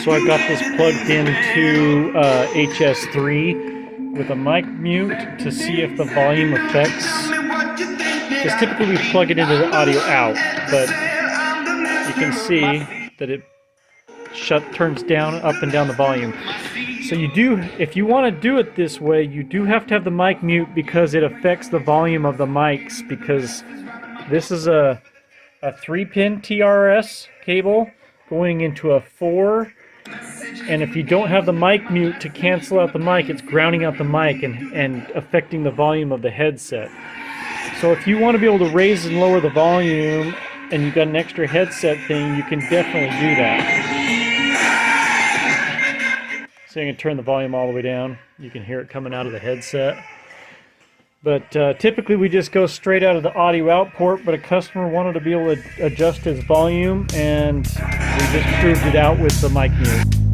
So I've got this plugged into HS3 with a mic mute to see if the volume affects. Because typically we plug it into the audio out, but you can see that it turns down, up and down the volume. So you do, if you want to do it this way, you do have to have the mic mute because it affects the volume of the mics, because this is a 3-pin TRS cable going into a 4, and if you don't have the mic mute to cancel out the mic, it's grounding out the mic and affecting the volume of the headset. So if you want to be able to raise and lower the volume and you've got an extra headset thing, you can definitely do that. So you can turn the volume all the way down. You can hear it coming out of the headset. But typically we just go straight out of the audio out port, but a customer wanted to be able to adjust his volume, and we just proved it out with the mic mute.